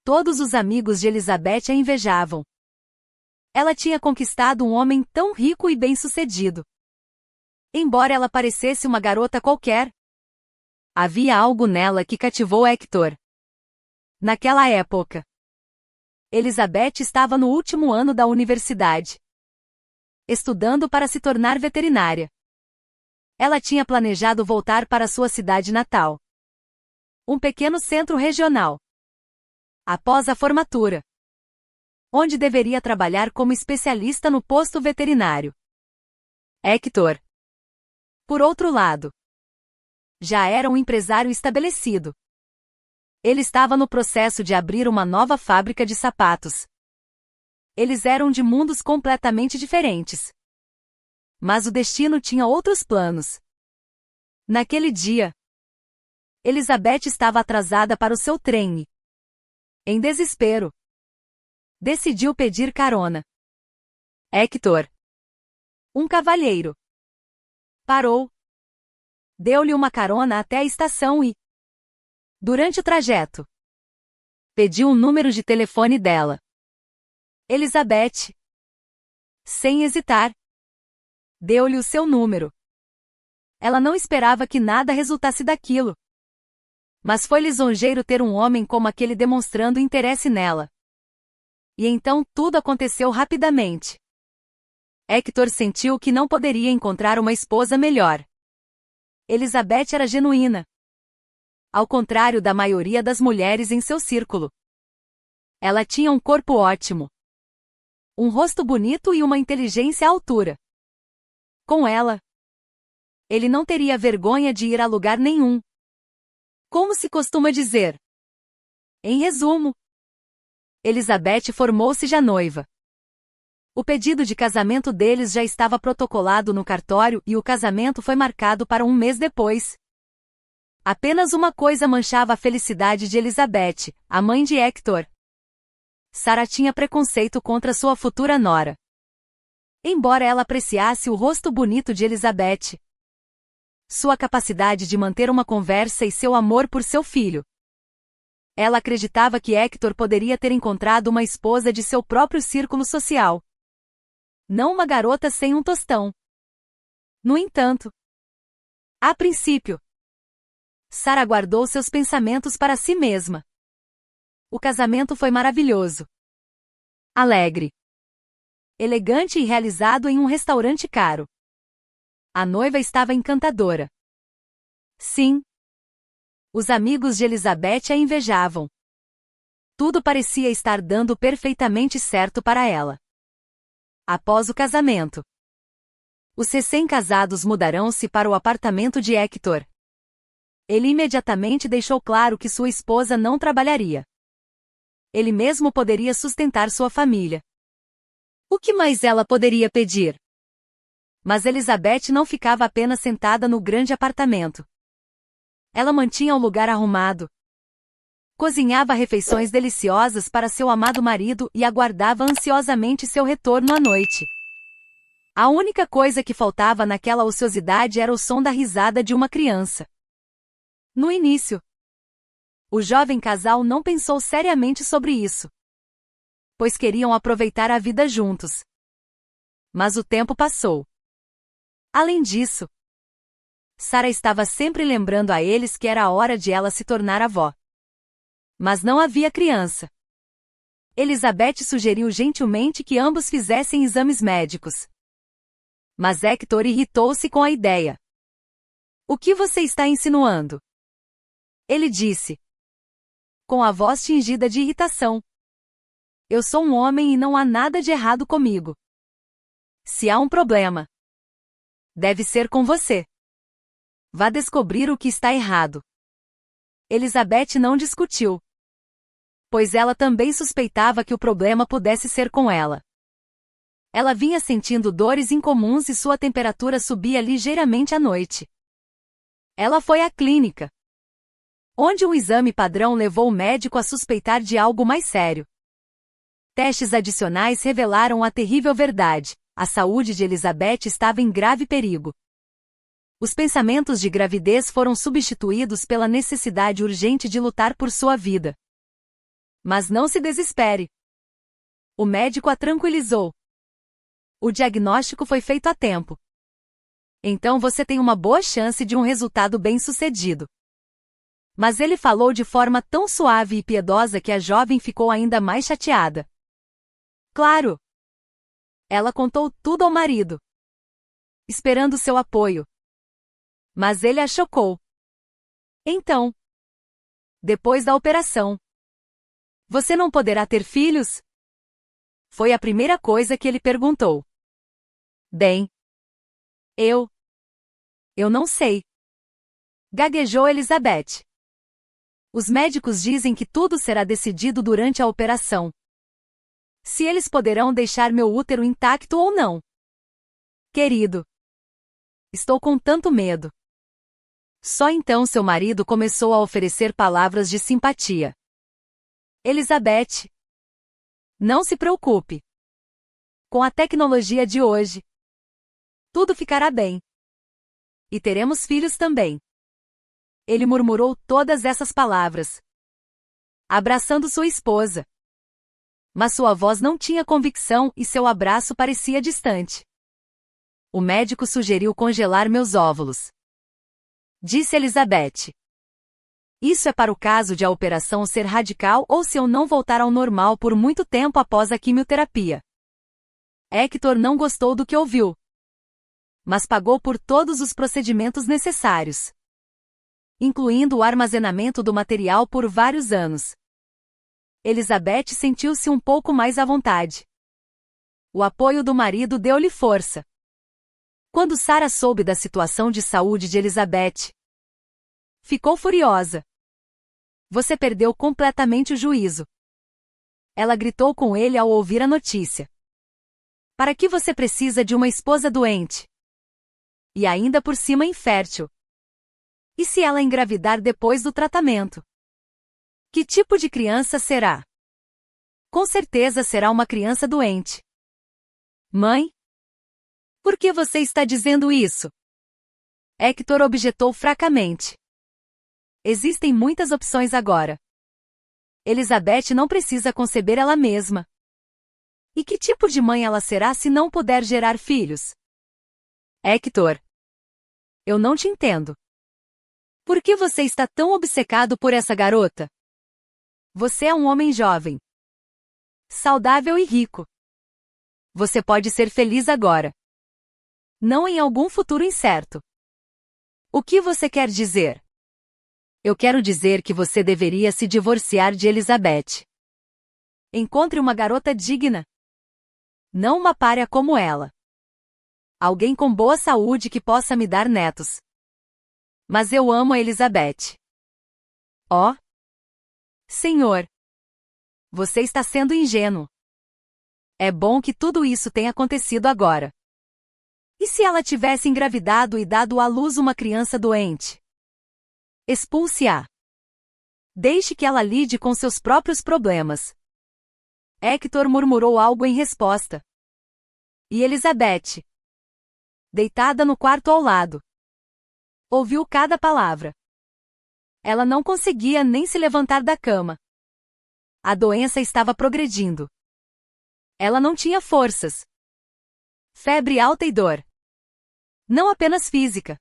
Todos os amigos de Elizabeth a invejavam. Ela tinha conquistado um homem tão rico e bem-sucedido. Embora ela parecesse uma garota qualquer, havia algo nela que cativou Hector. Naquela época, Elizabeth estava no último ano da universidade, estudando para se tornar veterinária. Ela tinha planejado voltar para sua cidade natal, um pequeno centro regional, após a formatura, onde deveria trabalhar como especialista no posto veterinário. Hector, por outro lado, já era um empresário estabelecido. Ele estava no processo de abrir uma nova fábrica de sapatos. Eles eram de mundos completamente diferentes. Mas o destino tinha outros planos. Naquele dia, Elizabeth estava atrasada para o seu trem e, em desespero, decidiu pedir carona. Hector, um cavalheiro, parou, deu-lhe uma carona até a estação e, durante o trajeto, pediu o número de telefone dela. Elizabeth, sem hesitar, deu-lhe o seu número. Ela não esperava que nada resultasse daquilo. Mas foi lisonjeiro ter um homem como aquele demonstrando interesse nela. E então tudo aconteceu rapidamente. Hector sentiu que não poderia encontrar uma esposa melhor. Elizabeth era genuína, ao contrário da maioria das mulheres em seu círculo. Ela tinha um corpo ótimo, um rosto bonito e uma inteligência à altura. Com ela, ele não teria vergonha de ir a lugar nenhum. Como se costuma dizer. Em resumo, Elizabeth formou-se já noiva. O pedido de casamento deles já estava protocolado no cartório e o casamento foi marcado para um mês depois. Apenas uma coisa manchava a felicidade de Elizabeth, a mãe de Hector. Sarah tinha preconceito contra sua futura nora. Embora ela apreciasse o rosto bonito de Elizabeth, sua capacidade de manter uma conversa e seu amor por seu filho, ela acreditava que Hector poderia ter encontrado uma esposa de seu próprio círculo social. Não uma garota sem um tostão. No entanto, a princípio, Sarah guardou seus pensamentos para si mesma. O casamento foi maravilhoso. Alegre, elegante e realizado em um restaurante caro. A noiva estava encantadora. Sim. Os amigos de Elizabeth a invejavam. Tudo parecia estar dando perfeitamente certo para ela. Após o casamento, os recém-casados mudarão-se para o apartamento de Hector. Ele imediatamente deixou claro que sua esposa não trabalharia. Ele mesmo poderia sustentar sua família. O que mais ela poderia pedir? Mas Elizabeth não ficava apenas sentada no grande apartamento. Ela mantinha o lugar arrumado, cozinhava refeições deliciosas para seu amado marido e aguardava ansiosamente seu retorno à noite. A única coisa que faltava naquela ociosidade era o som da risada de uma criança. No início, o jovem casal não pensou seriamente sobre isso, pois queriam aproveitar a vida juntos. Mas o tempo passou. Além disso, Sarah estava sempre lembrando a eles que era a hora de ela se tornar avó. Mas não havia criança. Elizabeth sugeriu gentilmente que ambos fizessem exames médicos. Mas Hector irritou-se com a ideia. O que você está insinuando? Ele disse, com a voz tingida de irritação. Eu sou um homem e não há nada de errado comigo. Se há um problema, deve ser com você. Vá descobrir o que está errado. Elizabeth não discutiu, pois ela também suspeitava que o problema pudesse ser com ela. Ela vinha sentindo dores incomuns e sua temperatura subia ligeiramente à noite. Ela foi à clínica, onde um exame padrão levou o médico a suspeitar de algo mais sério. Testes adicionais revelaram a terrível verdade: a saúde de Elizabeth estava em grave perigo. Os pensamentos de gravidez foram substituídos pela necessidade urgente de lutar por sua vida. Mas não se desespere. O médico a tranquilizou. O diagnóstico foi feito a tempo. Então você tem uma boa chance de um resultado bem-sucedido. Mas ele falou de forma tão suave e piedosa que a jovem ficou ainda mais chateada. Claro! Ela contou tudo ao marido, esperando seu apoio. Mas ele a chocou. Então, depois da operação, você não poderá ter filhos? Foi a primeira coisa que ele perguntou. Bem, eu não sei. Gaguejou Elizabeth. Os médicos dizem que tudo será decidido durante a operação. Se eles poderão deixar meu útero intacto ou não. Querido, estou com tanto medo. Só então seu marido começou a oferecer palavras de simpatia. Elizabeth, não se preocupe. Com a tecnologia de hoje, tudo ficará bem. E teremos filhos também. Ele murmurou todas essas palavras, abraçando sua esposa. Mas sua voz não tinha convicção e seu abraço parecia distante. O médico sugeriu congelar meus óvulos, disse Elizabeth. Isso é para o caso de a operação ser radical ou se eu não voltar ao normal por muito tempo após a quimioterapia. Hector não gostou do que ouviu, mas pagou por todos os procedimentos necessários, incluindo o armazenamento do material por vários anos. Elizabeth sentiu-se um pouco mais à vontade. O apoio do marido deu-lhe força. Quando Sarah soube da situação de saúde de Elizabeth, ficou furiosa. Você perdeu completamente o juízo. Ela gritou com ele ao ouvir a notícia. Para que você precisa de uma esposa doente? E ainda por cima infértil. E se ela engravidar depois do tratamento? Que tipo de criança será? Com certeza será uma criança doente. Mãe? Por que você está dizendo isso? Hector objetou fracamente. Existem muitas opções agora. Elizabeth não precisa conceber ela mesma. E que tipo de mãe ela será se não puder gerar filhos? Hector, eu não te entendo. Por que você está tão obcecado por essa garota? Você é um homem jovem, saudável e rico. Você pode ser feliz agora, não em algum futuro incerto. O que você quer dizer? Eu quero dizer que você deveria se divorciar de Elizabeth. Encontre uma garota digna. Não uma pária como ela. Alguém com boa saúde que possa me dar netos. Mas eu amo a Elizabeth. Oh, senhor! Você está sendo ingênuo. É bom que tudo isso tenha acontecido agora. E se ela tivesse engravidado e dado à luz uma criança doente? Expulse-a. Deixe que ela lide com seus próprios problemas. Hector murmurou algo em resposta. E Elizabeth, deitada no quarto ao lado, ouviu cada palavra. Ela não conseguia nem se levantar da cama. A doença estava progredindo. Ela não tinha forças. Febre alta e dor. Não apenas física,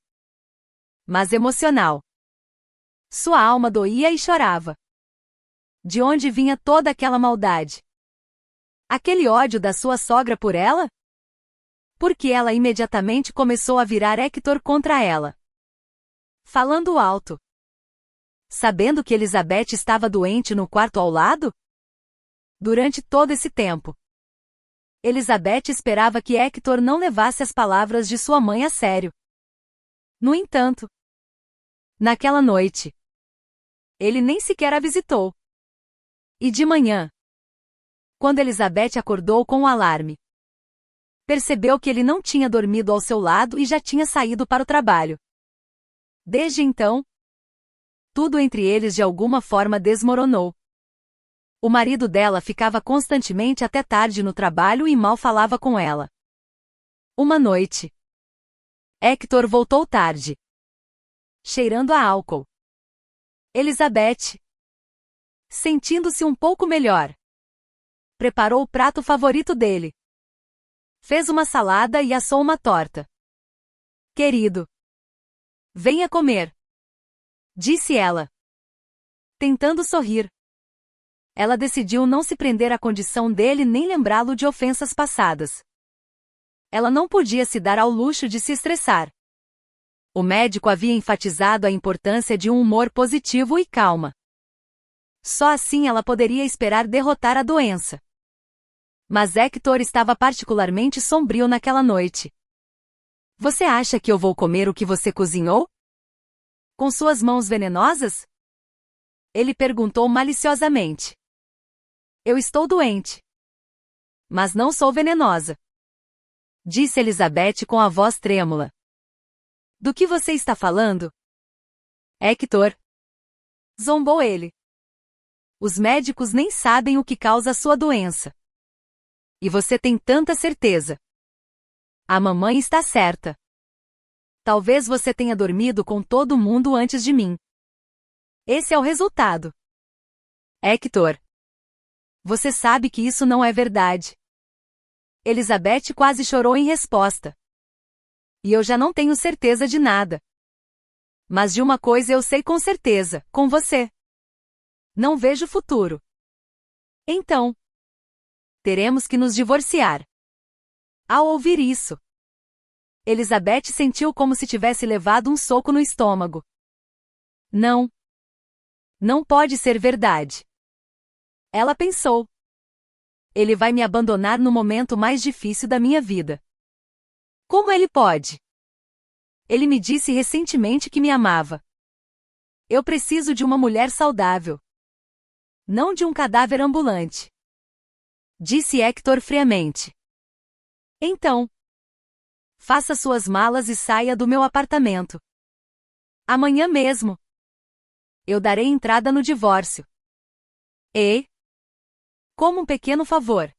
mas emocional. Sua alma doía e chorava. De onde vinha toda aquela maldade? Aquele ódio da sua sogra por ela? Porque ela imediatamente começou a virar Hector contra ela, falando alto. Sabendo que Elizabeth estava doente no quarto ao lado? Durante todo esse tempo, Elizabeth esperava que Hector não levasse as palavras de sua mãe a sério. No entanto, naquela noite, ele nem sequer a visitou. E de manhã, quando Elizabeth acordou com o alarme, percebeu que ele não tinha dormido ao seu lado e já tinha saído para o trabalho. Desde então, tudo entre eles de alguma forma desmoronou. O marido dela ficava constantemente até tarde no trabalho e mal falava com ela. Uma noite, Hector voltou tarde, cheirando a álcool. Elizabeth, Sentindo-se um pouco melhor, preparou o prato favorito dele. Fez uma salada e assou uma torta. Querido, venha comer, disse ela, tentando sorrir. Ela decidiu não se prender à condição dele nem lembrá-lo de ofensas passadas. Ela não podia se dar ao luxo de se estressar. O médico havia enfatizado a importância de um humor positivo e calma. Só assim ela poderia esperar derrotar a doença. Mas Hector estava particularmente sombrio naquela noite. Você acha que eu vou comer o que você cozinhou? Com suas mãos venenosas? Ele perguntou maliciosamente. Eu estou doente. Mas não sou venenosa, disse Elizabeth com a voz trêmula. Do que você está falando? Hector, zombou ele. Os médicos nem sabem o que causa a sua doença. E você tem tanta certeza. A mamãe está certa. Talvez você tenha dormido com todo mundo antes de mim. Esse é o resultado. Hector, você sabe que isso não é verdade. Elizabeth quase chorou em resposta. E eu já não tenho certeza de nada. Mas de uma coisa eu sei com certeza, com você. Não vejo futuro. Então, teremos que nos divorciar. Ao ouvir isso, Elizabeth sentiu como se tivesse levado um soco no estômago. Não. Não pode ser verdade. Ela pensou. Ele vai me abandonar no momento mais difícil da minha vida. Como ele pode? Ele me disse recentemente que me amava. Eu preciso de uma mulher saudável. Não de um cadáver ambulante, disse Hector friamente. Então, faça suas malas e saia do meu apartamento. Amanhã mesmo. Eu darei entrada no divórcio. E, como um pequeno favor,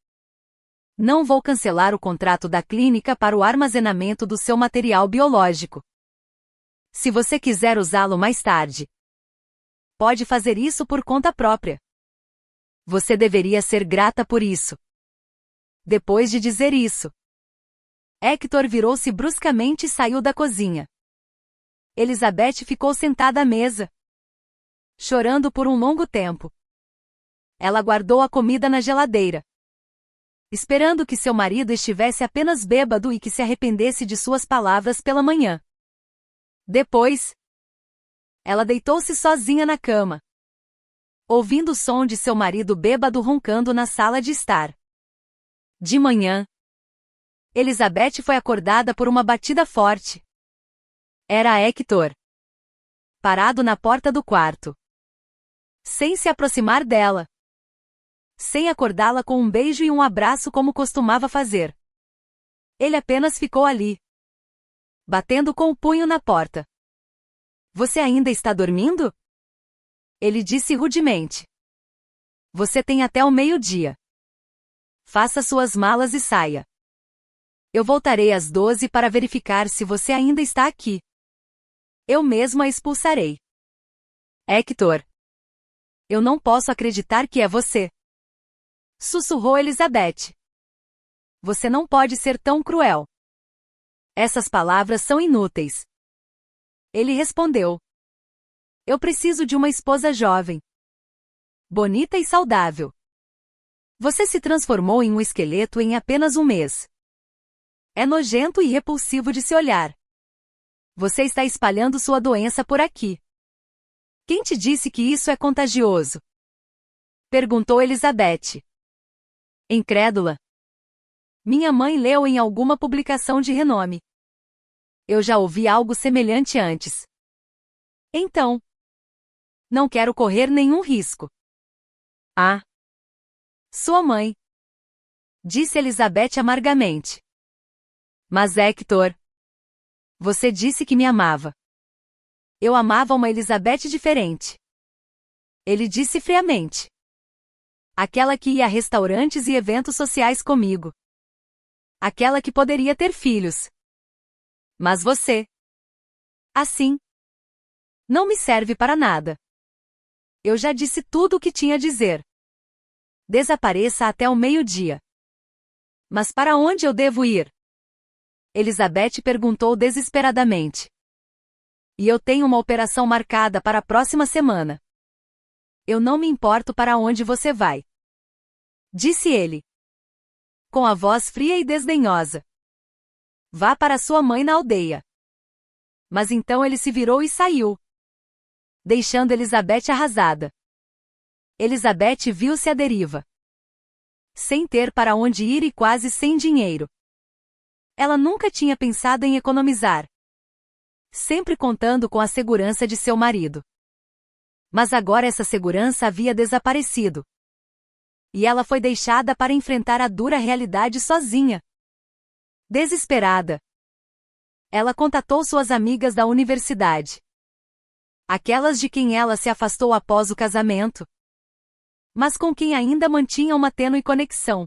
não vou cancelar o contrato da clínica para o armazenamento do seu material biológico. Se você quiser usá-lo mais tarde, pode fazer isso por conta própria. Você deveria ser grata por isso. Depois de dizer isso, Hector virou-se bruscamente e saiu da cozinha. Elizabeth ficou sentada à mesa, chorando por um longo tempo. Ela guardou a comida na geladeira, esperando que seu marido estivesse apenas bêbado e que se arrependesse de suas palavras pela manhã. Depois, ela deitou-se sozinha na cama, ouvindo o som de seu marido bêbado roncando na sala de estar. De manhã, Elizabeth foi acordada por uma batida forte. Era Hector, parado na porta do quarto, sem se aproximar dela, sem acordá-la com um beijo e um abraço como costumava fazer. Ele apenas ficou ali, batendo com o punho na porta. Você ainda está dormindo? Ele disse rudemente. Você tem até o meio-dia. Faça suas malas e saia. Eu voltarei às 12 para verificar se você ainda está aqui. Eu mesma a expulsarei. Hector, eu não posso acreditar que é você, sussurrou Elizabeth. Você não pode ser tão cruel. Essas palavras são inúteis. Ele respondeu. Eu preciso de uma esposa jovem, bonita e saudável. Você se transformou em um esqueleto em apenas um mês. É nojento e repulsivo de se olhar. Você está espalhando sua doença por aqui. Quem te disse que isso é contagioso? Perguntou Elizabeth, incrédula. Minha mãe leu em alguma publicação de renome. Eu já ouvi algo semelhante antes. Então, não quero correr nenhum risco. Ah, sua mãe, disse Elizabeth amargamente. Mas Hector, você disse que me amava. Eu amava uma Elizabeth diferente. Ele disse friamente. Aquela que ia a restaurantes e eventos sociais comigo. Aquela que poderia ter filhos. Mas você, assim, não me serve para nada. Eu já disse tudo o que tinha a dizer. Desapareça até o meio-dia. Mas para onde eu devo ir? Elizabeth perguntou desesperadamente. E eu tenho uma operação marcada para a próxima semana. Eu não me importo para onde você vai. Disse ele. Com a voz fria e desdenhosa. Vá para sua mãe na aldeia. Mas então ele se virou e saiu, deixando Elizabeth arrasada. Elizabeth viu-se à deriva, sem ter para onde ir e quase sem dinheiro. Ela nunca tinha pensado em economizar, sempre contando com a segurança de seu marido. Mas agora essa segurança havia desaparecido. E ela foi deixada para enfrentar a dura realidade sozinha. Desesperada, ela contatou suas amigas da universidade. Aquelas de quem ela se afastou após o casamento, mas com quem ainda mantinha uma tênue conexão.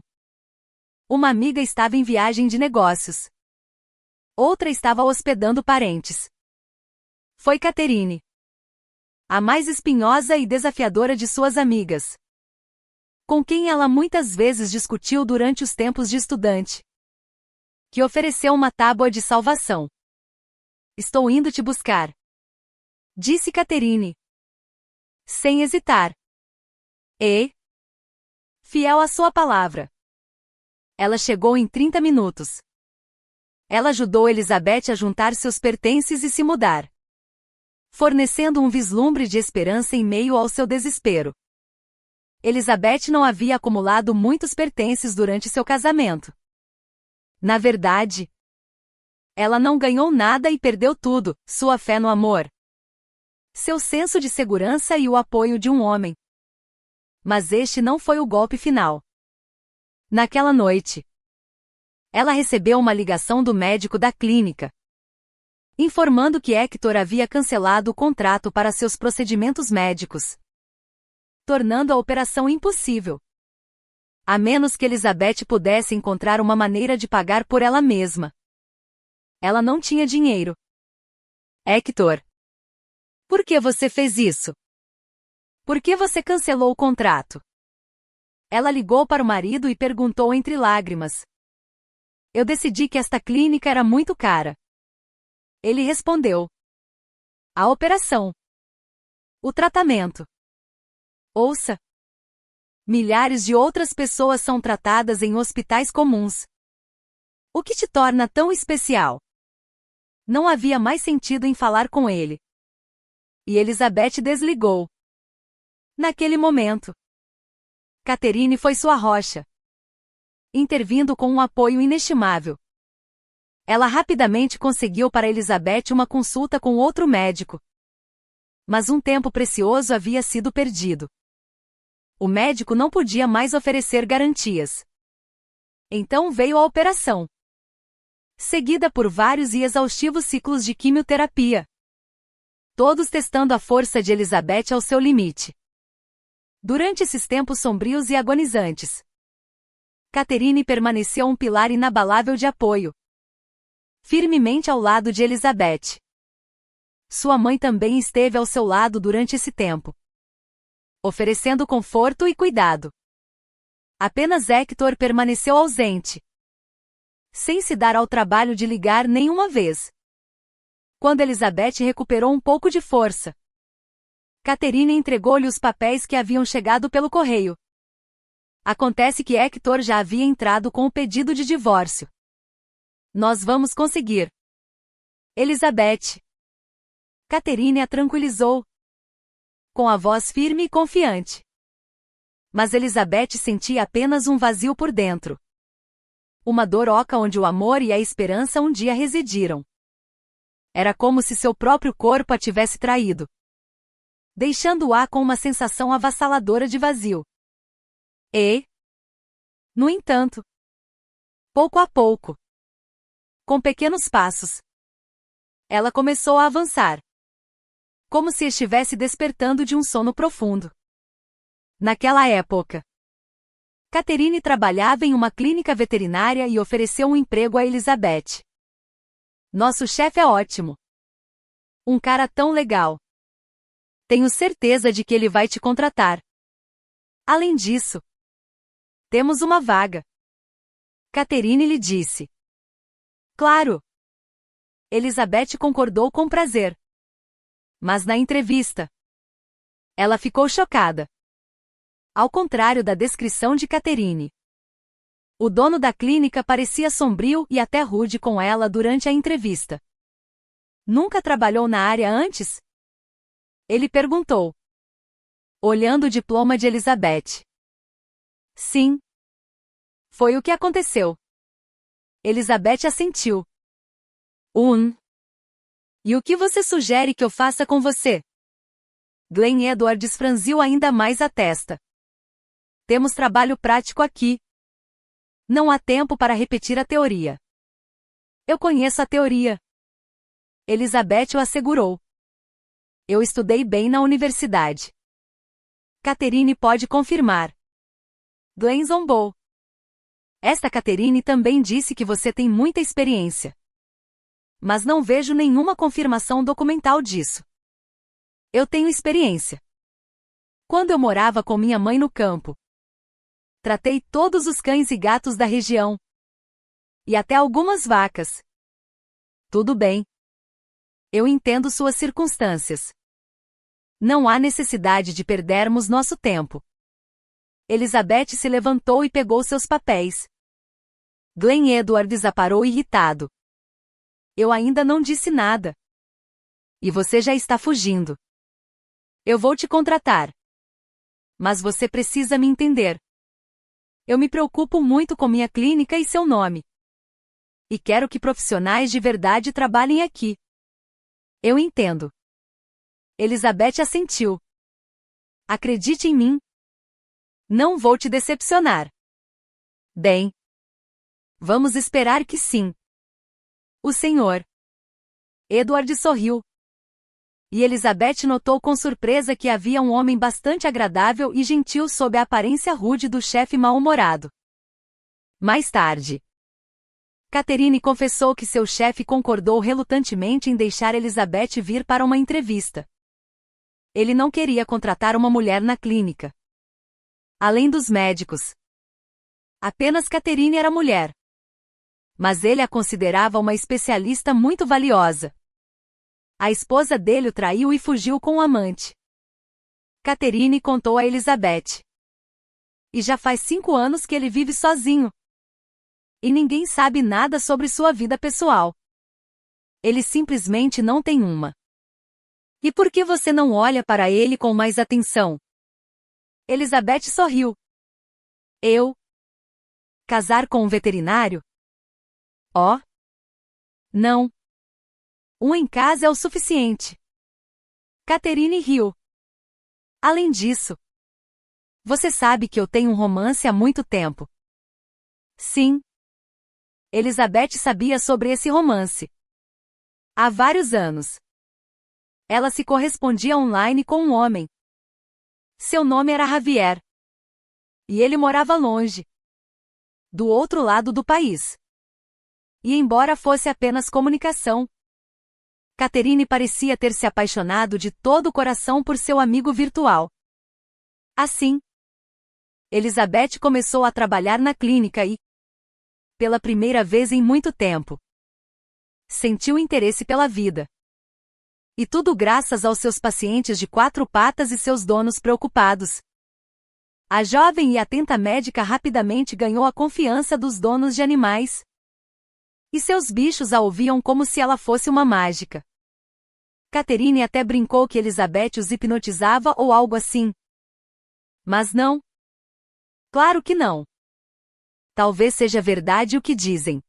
Uma amiga estava em viagem de negócios. Outra estava hospedando parentes. Foi Catherine, a mais espinhosa e desafiadora de suas amigas, com quem ela muitas vezes discutiu durante os tempos de estudante, que ofereceu uma tábua de salvação. Estou indo te buscar, disse Catherine, sem hesitar. E, fiel à sua palavra, ela chegou em 30 minutos. Ela ajudou Elizabeth a juntar seus pertences e se mudar, fornecendo um vislumbre de esperança em meio ao seu desespero. Elizabeth não havia acumulado muitos pertences durante seu casamento. Na verdade, ela não ganhou nada e perdeu tudo: sua fé no amor, seu senso de segurança e o apoio de um homem. Mas este não foi o golpe final. Naquela noite, ela recebeu uma ligação do médico da clínica, informando que Hector havia cancelado o contrato para seus procedimentos médicos, tornando a operação impossível, a menos que Elizabeth pudesse encontrar uma maneira de pagar por ela mesma. Ela não tinha dinheiro. Hector, por que você fez isso? Por que você cancelou o contrato? Ela ligou para o marido e perguntou entre lágrimas. Eu decidi que esta clínica era muito cara. Ele respondeu. A operação. O tratamento. Ouça. Milhares de outras pessoas são tratadas em hospitais comuns. O que te torna tão especial? Não havia mais sentido em falar com ele. E Elizabeth desligou. Naquele momento, Catherine foi sua rocha, intervindo com um apoio inestimável. Ela rapidamente conseguiu para Elizabeth uma consulta com outro médico. Mas um tempo precioso havia sido perdido. O médico não podia mais oferecer garantias. Então veio a operação, seguida por vários e exaustivos ciclos de quimioterapia, todos testando a força de Elizabeth ao seu limite. Durante esses tempos sombrios e agonizantes, Catherine permaneceu um pilar inabalável de apoio, firmemente ao lado de Elizabeth. Sua mãe também esteve ao seu lado durante esse tempo, oferecendo conforto e cuidado. Apenas Hector permaneceu ausente, sem se dar ao trabalho de ligar nenhuma vez. Quando Elizabeth recuperou um pouco de força, Catherine entregou-lhe os papéis que haviam chegado pelo correio. Acontece que Hector já havia entrado com o pedido de divórcio. Nós vamos conseguir, Elizabeth. Catherine a tranquilizou, com a voz firme e confiante. Mas Elizabeth sentia apenas um vazio por dentro. Uma dor oca onde o amor e a esperança um dia residiram. Era como se seu próprio corpo a tivesse traído, deixando-a com uma sensação avassaladora de vazio. E, no entanto, pouco a pouco, com pequenos passos, ela começou a avançar, como se estivesse despertando de um sono profundo. Naquela época, Catherine trabalhava em uma clínica veterinária e ofereceu um emprego a Elizabeth. Nosso chefe é ótimo. Um cara tão legal. Tenho certeza de que ele vai te contratar. Além disso, temos uma vaga. Catherine lhe disse. Claro. Elizabeth concordou com prazer. Mas na entrevista, ela ficou chocada. Ao contrário da descrição de Catherine, o dono da clínica parecia sombrio e até rude com ela durante a entrevista. Nunca trabalhou na área antes? Ele perguntou, olhando o diploma de Elizabeth. Sim. Foi o que aconteceu. Elizabeth assentiu. E o que você sugere que eu faça com você? Glenn Edwards franziu ainda mais a testa. Temos trabalho prático aqui. Não há tempo para repetir a teoria. Eu conheço a teoria. Elizabeth o assegurou. Eu estudei bem na universidade. Catherine pode confirmar. Glenn zombou. Esta Catherine também disse que você tem muita experiência. Mas não vejo nenhuma confirmação documental disso. Eu tenho experiência. Quando eu morava com minha mãe no campo, tratei todos os cães e gatos da região. E até algumas vacas. Tudo bem. Eu entendo suas circunstâncias. Não há necessidade de perdermos nosso tempo. Elizabeth se levantou e pegou seus papéis. Glenn Edwards a parou irritado. Eu ainda não disse nada. E você já está fugindo. Eu vou te contratar. Mas você precisa me entender. Eu me preocupo muito com minha clínica e seu nome. E quero que profissionais de verdade trabalhem aqui. Eu entendo. Elizabeth assentiu. Acredite em mim. Não vou te decepcionar. Bem. Vamos esperar que sim. O senhor. Edward sorriu. E Elizabeth notou com surpresa que havia um homem bastante agradável e gentil sob a aparência rude do chefe mal-humorado. Mais tarde, Catherine confessou que seu chefe concordou relutantemente em deixar Elizabeth vir para uma entrevista. Ele não queria contratar uma mulher na clínica. Além dos médicos, apenas Catherine era mulher. Mas ele a considerava uma especialista muito valiosa. A esposa dele o traiu e fugiu com o amante. Catherine contou a Elizabeth. E já faz 5 anos que ele vive sozinho. E ninguém sabe nada sobre sua vida pessoal. Ele simplesmente não tem uma. E por que você não olha para ele com mais atenção? Elizabeth sorriu. Eu? Casar com um veterinário? Oh? Não. Um em casa é o suficiente. Catherine riu. Além disso, você sabe que eu tenho um romance há muito tempo. Sim. Elizabeth sabia sobre esse romance. Há vários anos. Ela se correspondia online com um homem. Seu nome era Javier. E ele morava longe. Do outro lado do país. E embora fosse apenas comunicação, Catherine parecia ter se apaixonado de todo o coração por seu amigo virtual. Assim, Elizabeth começou a trabalhar na clínica e, pela primeira vez em muito tempo, sentiu interesse pela vida. E tudo graças aos seus pacientes de 4 patas e seus donos preocupados. A jovem e atenta médica rapidamente ganhou a confiança dos donos de animais. E seus bichos a ouviam como se ela fosse uma mágica. Catherine até brincou que Elizabeth os hipnotizava ou algo assim. Mas não. Claro que não. Talvez seja verdade o que dizem.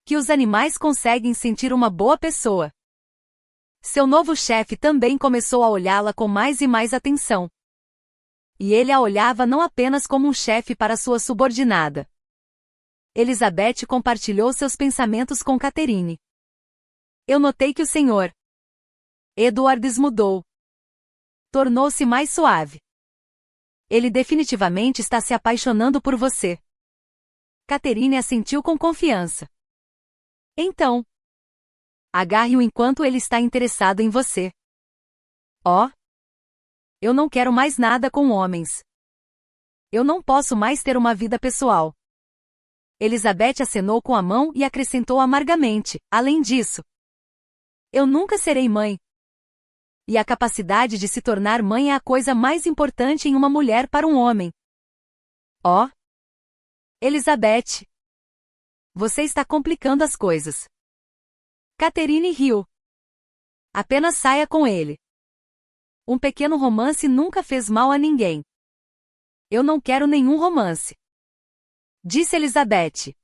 Que os animais conseguem sentir uma boa pessoa. Seu novo chefe também começou a olhá-la com mais e mais atenção. E ele a olhava não apenas como um chefe para sua subordinada. Elizabeth compartilhou seus pensamentos com Catherine. Eu notei que o senhor Edwards mudou. Tornou-se mais suave. Ele definitivamente está se apaixonando por você. Catherine assentiu com confiança. Então, agarre-o enquanto ele está interessado em você. Oh? Eu não quero mais nada com homens. Eu não posso mais ter uma vida pessoal. Elizabeth acenou com a mão e acrescentou amargamente: além disso, eu nunca serei mãe. E a capacidade de se tornar mãe é a coisa mais importante em uma mulher para um homem. Oh, Elizabeth, você está complicando as coisas. Catherine riu. Apenas saia com ele. Um pequeno romance nunca fez mal a ninguém. Eu não quero nenhum romance, disse Elizabeth,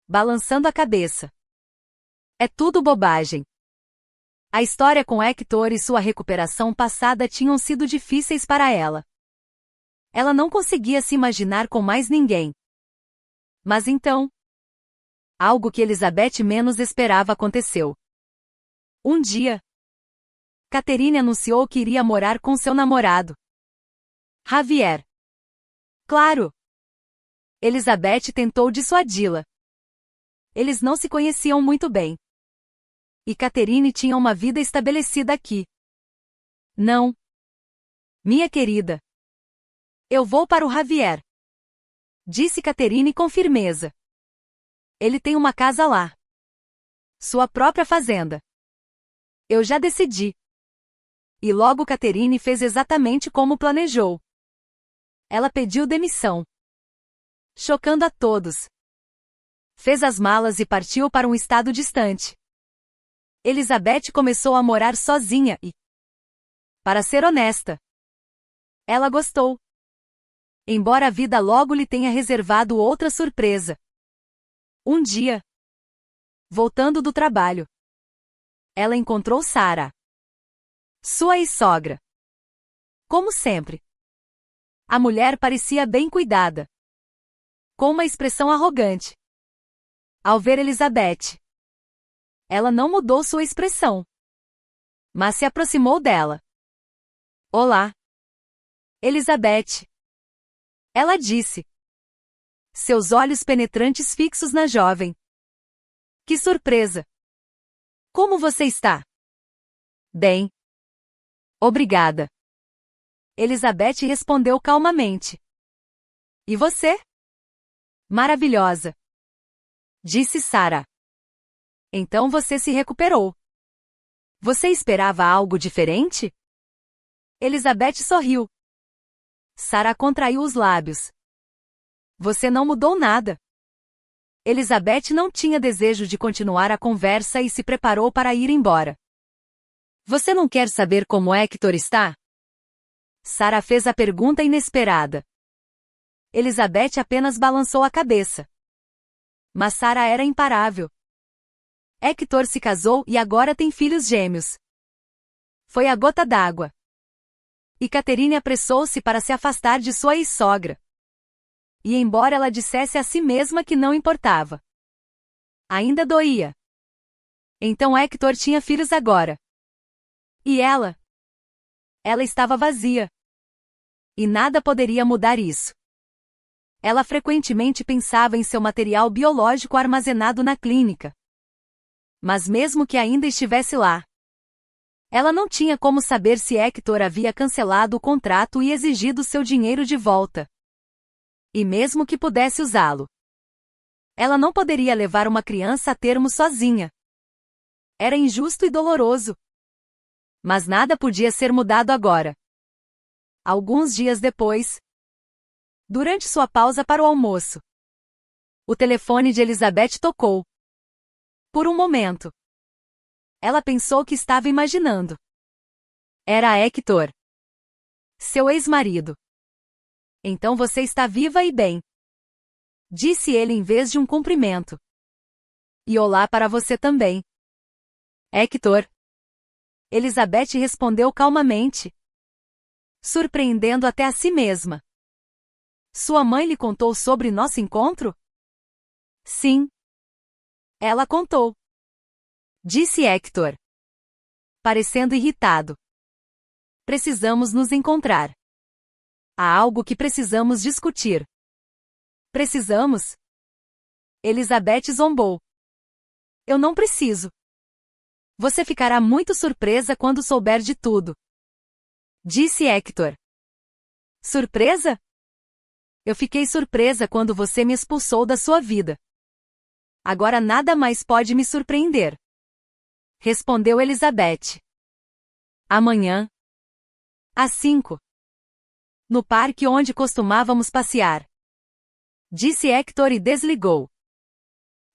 balançando a cabeça. É tudo bobagem. A história com Hector e sua recuperação passada tinham sido difíceis para ela. Ela não conseguia se imaginar com mais ninguém. Mas então, algo que Elizabeth menos esperava aconteceu. Um dia, Catherine anunciou que iria morar com seu namorado, Javier. Claro! Elizabeth tentou dissuadi-la. Eles não se conheciam muito bem. E Catherine tinha uma vida estabelecida aqui. Não. Minha querida. Eu vou para o Javier, disse Catherine com firmeza. Ele tem uma casa lá. Sua própria fazenda. Eu já decidi. E logo Catherine fez exatamente como planejou. Ela pediu demissão, chocando a todos. Fez as malas e partiu para um estado distante. Elizabeth começou a morar sozinha e, para ser honesta, ela gostou. Embora a vida logo lhe tenha reservado outra surpresa. Um dia, voltando do trabalho, ela encontrou Sarah, sua ex-sogra. Como sempre, a mulher parecia bem cuidada, com uma expressão arrogante. Ao ver Elizabeth, ela não mudou sua expressão, mas se aproximou dela. Olá, Elizabeth. Ela disse, seus olhos penetrantes fixos na jovem. Que surpresa! Como você está? Bem. Obrigada. Elizabeth respondeu calmamente. E você? Maravilhosa, disse Sarah. Então você se recuperou. Você esperava algo diferente? Elizabeth sorriu. Sarah contraiu os lábios. Você não mudou nada. Elizabeth não tinha desejo de continuar a conversa e se preparou para ir embora. Você não quer saber como Hector está? Sarah fez a pergunta inesperada. Elizabeth apenas balançou a cabeça. Mas Sarah era imparável. Hector se casou e agora tem filhos gêmeos. Foi a gota d'água. E Catherine apressou-se para se afastar de sua ex-sogra. E embora ela dissesse a si mesma que não importava, ainda doía. Então Hector tinha filhos agora. E ela? Ela estava vazia. E nada poderia mudar isso. Ela frequentemente pensava em seu material biológico armazenado na clínica. Mas mesmo que ainda estivesse lá, ela não tinha como saber se Hector havia cancelado o contrato e exigido seu dinheiro de volta. E mesmo que pudesse usá-lo, ela não poderia levar uma criança a termo sozinha. Era injusto e doloroso. Mas nada podia ser mudado agora. Alguns dias depois, durante sua pausa para o almoço, o telefone de Elizabeth tocou. Por um momento, ela pensou que estava imaginando. Era Hector, seu ex-marido. Então você está viva e bem, disse ele em vez de um cumprimento. E olá para você também, Hector. Elizabeth respondeu calmamente, surpreendendo até a si mesma. Sua mãe lhe contou sobre nosso encontro? Sim. Ela contou, disse Hector, parecendo irritado. Precisamos nos encontrar. Há algo que precisamos discutir. Precisamos? Elizabeth zombou. Eu não preciso. Você ficará muito surpresa quando souber de tudo, Disse Hector. Surpresa? Eu fiquei surpresa quando você me expulsou da sua vida. Agora nada mais pode me surpreender. Respondeu Elizabeth. Amanhã. Às 5. No parque onde costumávamos passear. Disse Hector e desligou.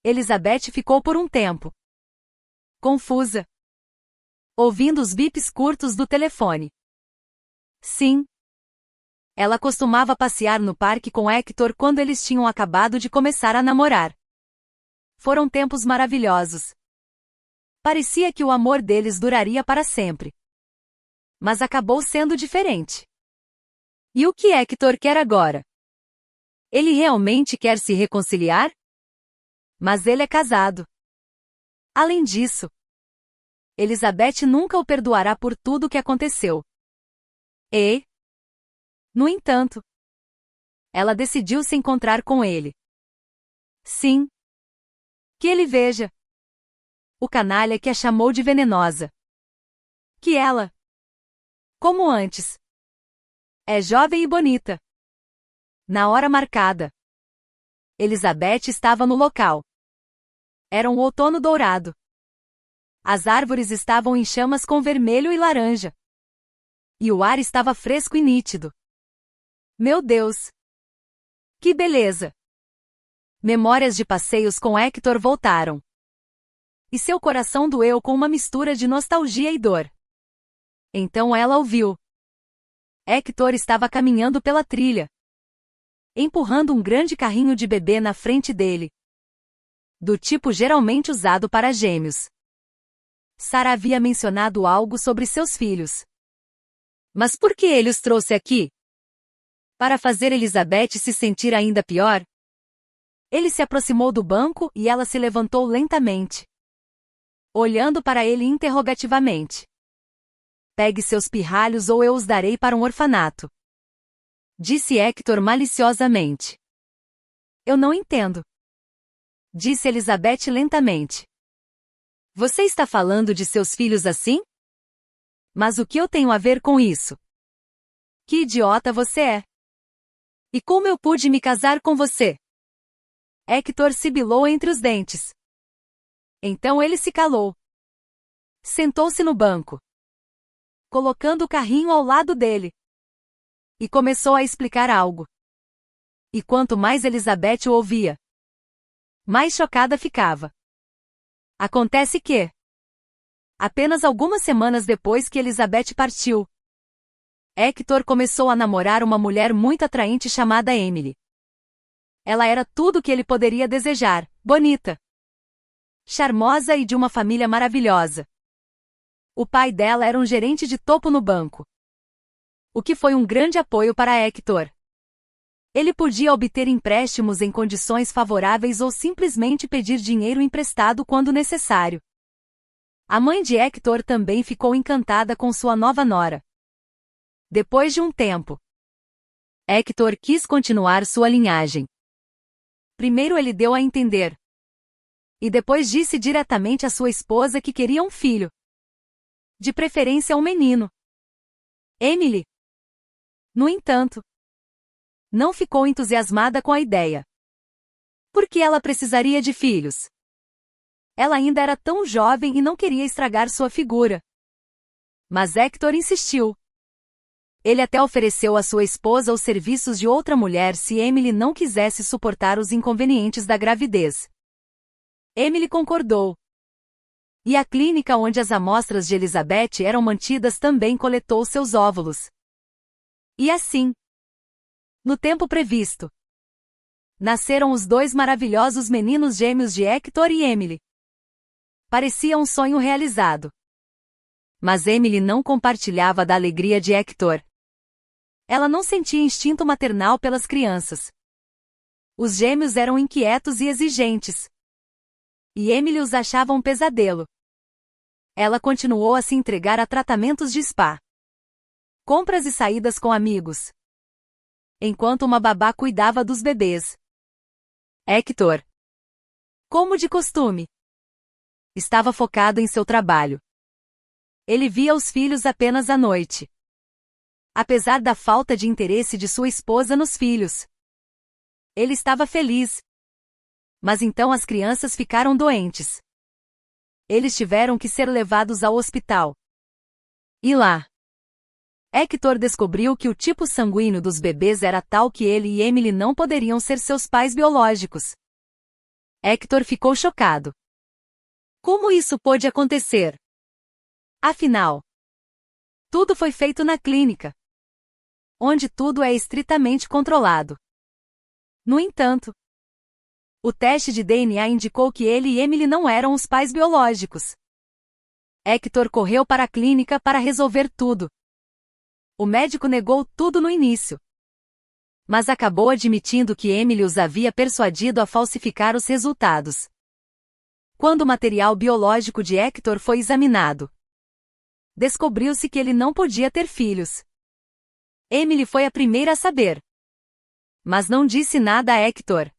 Elizabeth ficou por um tempo confusa, ouvindo os bips curtos do telefone. Sim. Ela costumava passear no parque com Hector quando eles tinham acabado de começar a namorar. Foram tempos maravilhosos. Parecia que o amor deles duraria para sempre. Mas acabou sendo diferente. E o que Hector quer agora? Ele realmente quer se reconciliar? Mas ele é casado. Além disso, Elizabeth nunca o perdoará por tudo o que aconteceu. E, no entanto, ela decidiu se encontrar com ele. Sim. Que ele veja o canalha que a chamou de venenosa. Que ela, como antes, é jovem e bonita. Na hora marcada, Elizabeth estava no local. Era um outono dourado. As árvores estavam em chamas com vermelho e laranja. E o ar estava fresco e nítido. Meu Deus! Que beleza! Memórias de passeios com Hector voltaram. E seu coração doeu com uma mistura de nostalgia e dor. Então ela ouviu. Hector estava caminhando pela trilha, empurrando um grande carrinho de bebê na frente dele. Do tipo geralmente usado para gêmeos. Sarah havia mencionado algo sobre seus filhos. Mas por que ele os trouxe aqui? Para fazer Elizabeth se sentir ainda pior? Ele se aproximou do banco e ela se levantou lentamente, olhando para ele interrogativamente. Pegue seus pirralhos ou eu os darei para um orfanato. Disse Hector maliciosamente. Eu não entendo. Disse Elizabeth lentamente. Você está falando de seus filhos assim? Mas o que eu tenho a ver com isso? Que idiota você é! E como eu pude me casar com você? Hector sibilou entre os dentes. Então ele se calou. Sentou-se no banco, colocando o carrinho ao lado dele. E começou a explicar algo. E quanto mais Elizabeth o ouvia, mais chocada ficava. Acontece que, apenas algumas semanas depois que Elizabeth partiu, Hector começou a namorar uma mulher muito atraente chamada Emily. Ela era tudo o que ele poderia desejar, bonita, charmosa e de uma família maravilhosa. O pai dela era um gerente de topo no banco, o que foi um grande apoio para Hector. Ele podia obter empréstimos em condições favoráveis ou simplesmente pedir dinheiro emprestado quando necessário. A mãe de Hector também ficou encantada com sua nova nora. Depois de um tempo, Hector quis continuar sua linhagem. Primeiro ele deu a entender. E depois disse diretamente à sua esposa que queria um filho. De preferência um menino. Emily, no entanto, não ficou entusiasmada com a ideia. Por que ela precisaria de filhos? Ela ainda era tão jovem e não queria estragar sua figura. Mas Hector insistiu. Ele até ofereceu à sua esposa os serviços de outra mulher se Emily não quisesse suportar os inconvenientes da gravidez. Emily concordou. E a clínica onde as amostras de Elizabeth eram mantidas também coletou seus óvulos. E assim, no tempo previsto, nasceram os dois maravilhosos meninos gêmeos de Hector e Emily. Parecia um sonho realizado. Mas Emily não compartilhava da alegria de Hector. Ela não sentia instinto maternal pelas crianças. Os gêmeos eram inquietos e exigentes. E Emily os achava um pesadelo. Ela continuou a se entregar a tratamentos de spa, compras e saídas com amigos, enquanto uma babá cuidava dos bebês. Hector, como de costume, estava focado em seu trabalho. Ele via os filhos apenas à noite. apesar da falta de interesse de sua esposa nos filhos. Ele estava feliz. Mas então as crianças ficaram doentes. Eles tiveram que ser levados ao hospital. E lá, Hector descobriu que o tipo sanguíneo dos bebês era tal que ele e Emily não poderiam ser seus pais biológicos. Hector ficou chocado. Como isso pôde acontecer? Afinal, tudo foi feito na clínica, onde tudo é estritamente controlado. No entanto, o teste de DNA indicou que ele e Emily não eram os pais biológicos. Hector correu para a clínica para resolver tudo. O médico negou tudo no início, mas acabou admitindo que Emily os havia persuadido a falsificar os resultados. Quando o material biológico de Hector foi examinado, descobriu-se que ele não podia ter filhos. Emily foi a primeira a saber, mas não disse nada a Hector.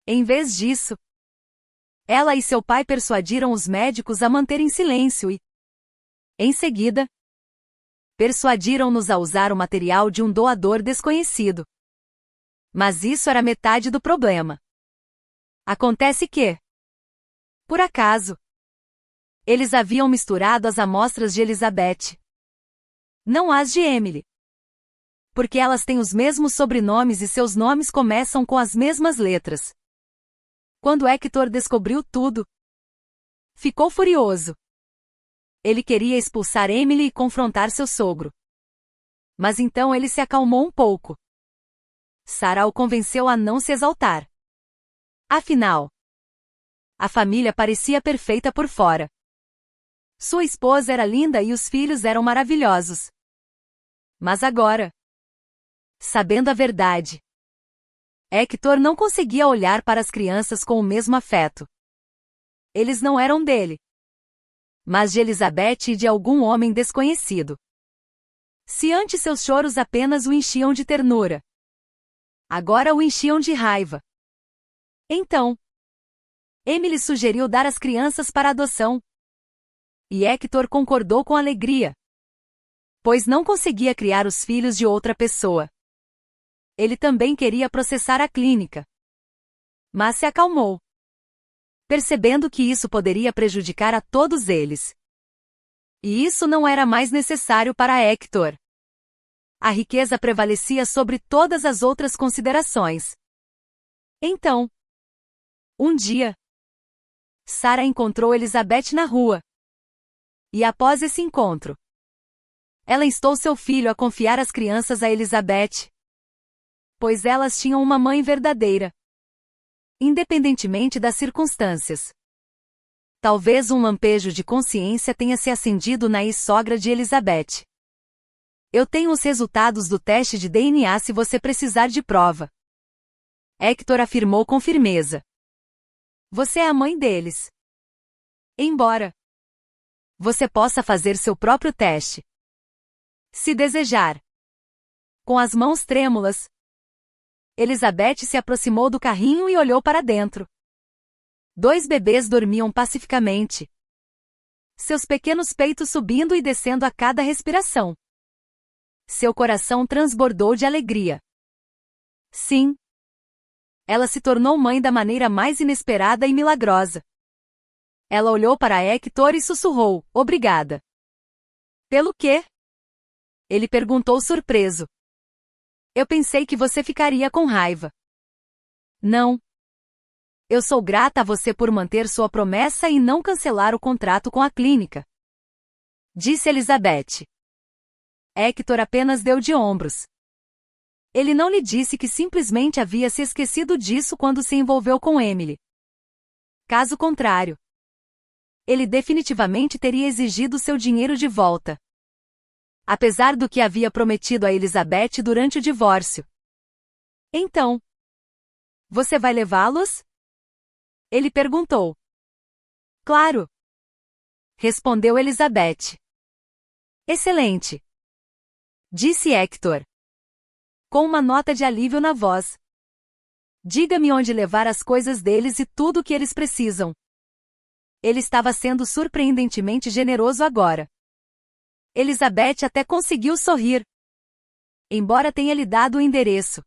Em vez disso, ela e seu pai persuadiram os médicos a manterem silêncio e, em seguida, persuadiram-nos a usar o material de um doador desconhecido. Mas isso era metade do problema. Acontece que, por acaso, eles haviam misturado as amostras de Elizabeth, não as de Emily, porque elas têm os mesmos sobrenomes e seus nomes começam com as mesmas letras. Quando Hector descobriu tudo, ficou furioso. Ele queria expulsar Emily e confrontar seu sogro. Mas então ele se acalmou um pouco. Sarah o convenceu a não se exaltar. Afinal, a família parecia perfeita por fora. Sua esposa era linda e os filhos eram maravilhosos. Mas agora, sabendo a verdade, Hector não conseguia olhar para as crianças com o mesmo afeto. Eles não eram dele, mas de Elizabeth e de algum homem desconhecido. Se antes seus choros apenas o enchiam de ternura, agora o enchiam de raiva. Então, Emily sugeriu dar as crianças para adoção. E Hector concordou com alegria, pois não conseguia criar os filhos de outra pessoa. Ele também queria processar a clínica, mas se acalmou, percebendo que isso poderia prejudicar a todos eles. E isso não era mais necessário para Hector. A riqueza prevalecia sobre todas as outras considerações. Então, um dia, Sarah encontrou Elizabeth na rua. E após esse encontro, ela instou seu filho a confiar as crianças a Elizabeth, pois elas tinham uma mãe verdadeira, independentemente das circunstâncias. Talvez um lampejo de consciência tenha se acendido na ex-sogra de Elizabeth. Eu tenho os resultados do teste de DNA se você precisar de prova. Hector afirmou com firmeza. Você é a mãe deles. Embora você possa fazer seu próprio teste, se desejar. Com as mãos trêmulas, Elizabeth se aproximou do carrinho e olhou para dentro. 2 bebês dormiam pacificamente, seus pequenos peitos subindo e descendo a cada respiração. Seu coração transbordou de alegria. Sim, ela se tornou mãe da maneira mais inesperada e milagrosa. Ela olhou para Hector e sussurrou, obrigada. Pelo quê? Ele perguntou surpreso. Eu pensei que você ficaria com raiva. Não. Eu sou grata a você por manter sua promessa e não cancelar o contrato com a clínica, disse Elizabeth. Hector apenas deu de ombros. Ele não lhe disse que simplesmente havia se esquecido disso quando se envolveu com Emily. Caso contrário, ele definitivamente teria exigido seu dinheiro de volta, apesar do que havia prometido a Elizabeth durante o divórcio. Então, você vai levá-los? Ele perguntou. Claro, respondeu Elizabeth. Excelente, disse Hector, com uma nota de alívio na voz. Diga-me onde levar as coisas deles e tudo o que eles precisam. Ele estava sendo surpreendentemente generoso agora. Elizabeth até conseguiu sorrir. embora tenha lhe dado o endereço.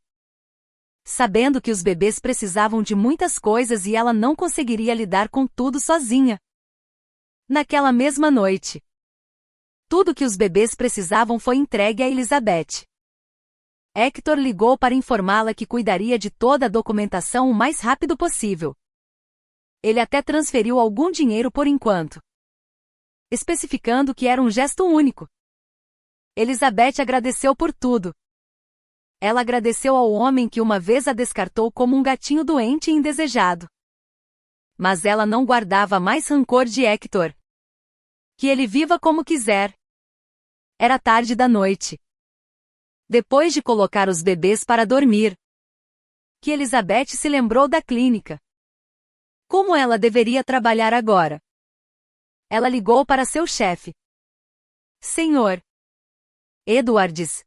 Sabendo que os bebês precisavam de muitas coisas e ela não conseguiria lidar com tudo sozinha. Naquela mesma noite, tudo que os bebês precisavam foi entregue a Elizabeth. Hector ligou para informá-la que cuidaria de toda a documentação o mais rápido possível. Ele até transferiu algum dinheiro por enquanto, especificando que era um gesto único. Elizabeth agradeceu por tudo. Ela agradeceu ao homem que uma vez a descartou como um gatinho doente e indesejado. Mas ela não guardava mais rancor de Hector. Que ele viva como quiser. Era tarde da noite. Depois de colocar os bebês para dormir, que Elizabeth se lembrou da clínica. Como ela deveria trabalhar agora? Ela ligou para seu chefe. Senhor Edwards,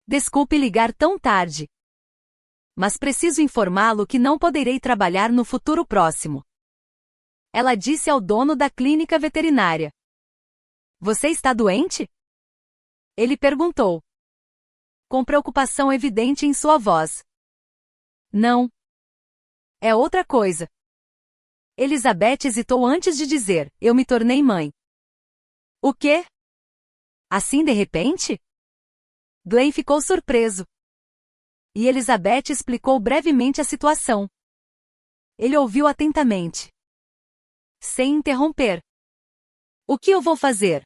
desculpe ligar tão tarde, mas preciso informá-lo que não poderei trabalhar no futuro próximo. Ela disse ao dono da clínica veterinária. Você está doente? Ele perguntou, com preocupação evidente em sua voz. Não. É outra coisa. Elizabeth hesitou antes de dizer, eu me tornei mãe. O quê? Assim de repente? Glenn ficou surpreso. E Elizabeth explicou brevemente a situação. Ele ouviu atentamente, sem interromper. O que eu vou fazer?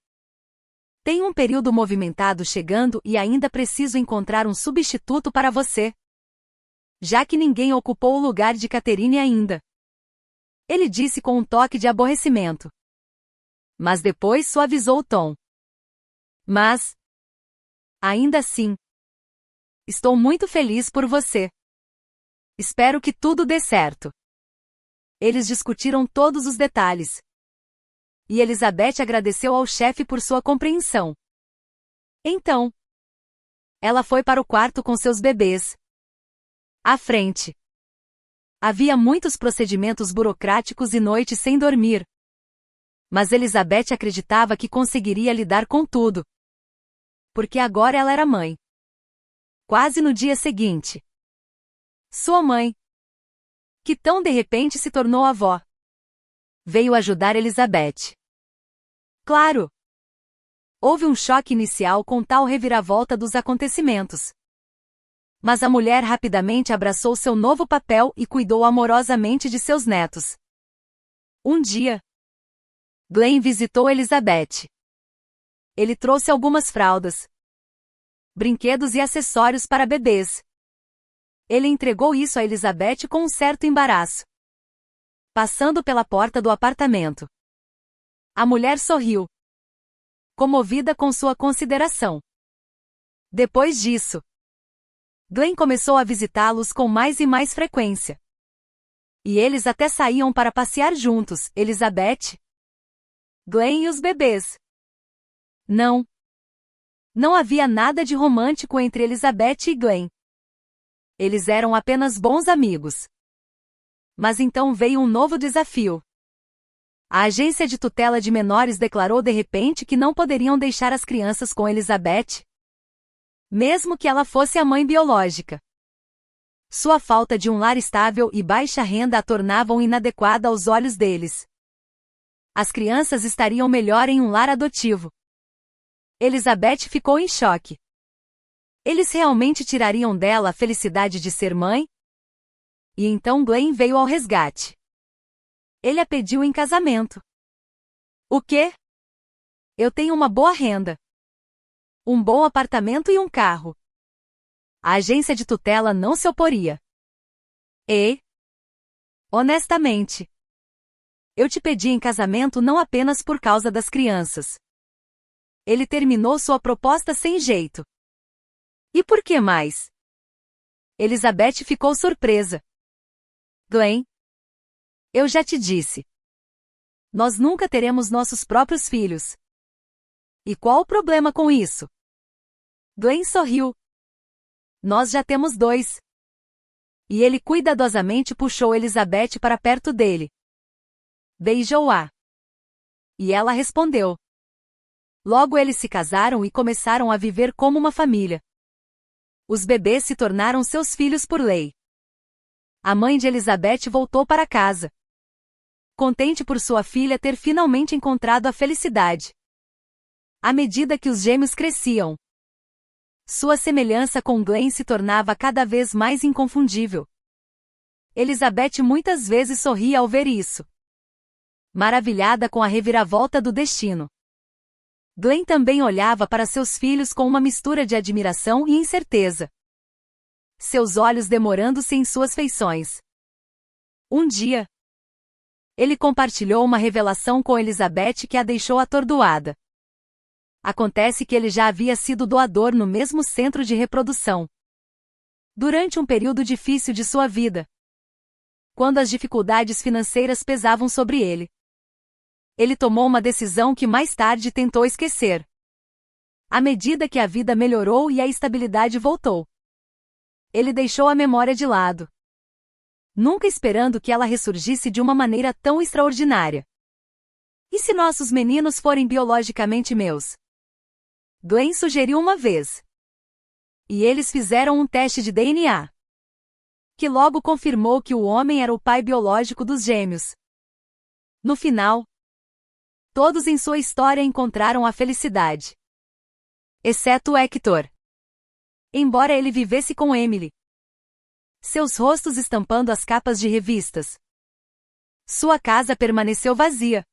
Tem um período movimentado chegando e ainda preciso encontrar um substituto para você. Já que ninguém ocupou o lugar de Catherine ainda. Ele disse com um toque de aborrecimento. Mas depois suavizou o tom. Mas, ainda assim, estou muito feliz por você. Espero que tudo dê certo. Eles discutiram todos os detalhes. E Elizabeth agradeceu ao chefe por sua compreensão. Então, ela foi para o quarto com seus bebês. À frente. Havia muitos procedimentos burocráticos e noites sem dormir. Mas Elizabeth acreditava que conseguiria lidar com tudo. Porque agora ela era mãe. Quase no dia seguinte. Sua mãe, que tão de repente se tornou avó, veio ajudar Elizabeth. Claro! Houve um choque inicial com tal reviravolta dos acontecimentos. Mas a mulher rapidamente abraçou seu novo papel e cuidou amorosamente de seus netos. Um dia, Glenn visitou Elizabeth. Ele trouxe algumas fraldas, brinquedos e acessórios para bebês. Ele entregou isso a Elizabeth com um certo embaraço. Passando pela porta do apartamento, a mulher sorriu, comovida com sua consideração. Depois disso, Glenn começou a visitá-los com mais e mais frequência. E eles até saíam para passear juntos, Elizabeth, Glenn e os bebês. Não havia nada de romântico entre Elizabeth e Glenn. Eles eram apenas bons amigos. Mas então veio um novo desafio. A agência de tutela de menores declarou de repente que não poderiam deixar as crianças com Elizabeth, mesmo que ela fosse a mãe biológica. Sua falta de um lar estável e baixa renda a tornavam inadequada aos olhos deles. As crianças estariam melhor em um lar adotivo. Elizabeth ficou em choque. Eles realmente tirariam dela a felicidade de ser mãe? E então Glenn veio ao resgate. Ele a pediu em casamento. O quê? Eu tenho uma boa renda, um bom apartamento e um carro. A agência de tutela não se oporia. E, honestamente, eu te pedi em casamento não apenas por causa das crianças. Ele terminou sua proposta sem jeito. E por que mais? Elizabeth ficou surpresa. Glenn, eu já te disse. Nós nunca teremos nossos próprios filhos. E qual o problema com isso? Glenn sorriu. Nós já temos 2. E ele cuidadosamente puxou Elizabeth para perto dele. Beijou-a. E ela respondeu. Logo eles se casaram e começaram a viver como uma família. Os bebês se tornaram seus filhos por lei. A mãe de Elizabeth voltou para casa, contente por sua filha ter finalmente encontrado a felicidade. À medida que os gêmeos cresciam, sua semelhança com Glenn se tornava cada vez mais inconfundível. Elizabeth muitas vezes sorria ao ver isso, maravilhada com a reviravolta do destino. Glenn também olhava para seus filhos com uma mistura de admiração e incerteza, seus olhos demorando-se em suas feições. Um dia, ele compartilhou uma revelação com Elizabeth que a deixou atordoada. Acontece que ele já havia sido doador no mesmo centro de reprodução, durante um período difícil de sua vida, quando as dificuldades financeiras pesavam sobre ele. Ele tomou uma decisão que mais tarde tentou esquecer. À medida que a vida melhorou e a estabilidade voltou, ele deixou a memória de lado, nunca esperando que ela ressurgisse de uma maneira tão extraordinária. E se nossos meninos forem biologicamente meus? Glenn sugeriu uma vez. E eles fizeram um teste de DNA, que logo confirmou que o homem era o pai biológico dos gêmeos. No final, todos em sua história encontraram a felicidade, exceto Hector. Embora ele vivesse com Emily, seus rostos estampando as capas de revistas, sua casa permaneceu vazia.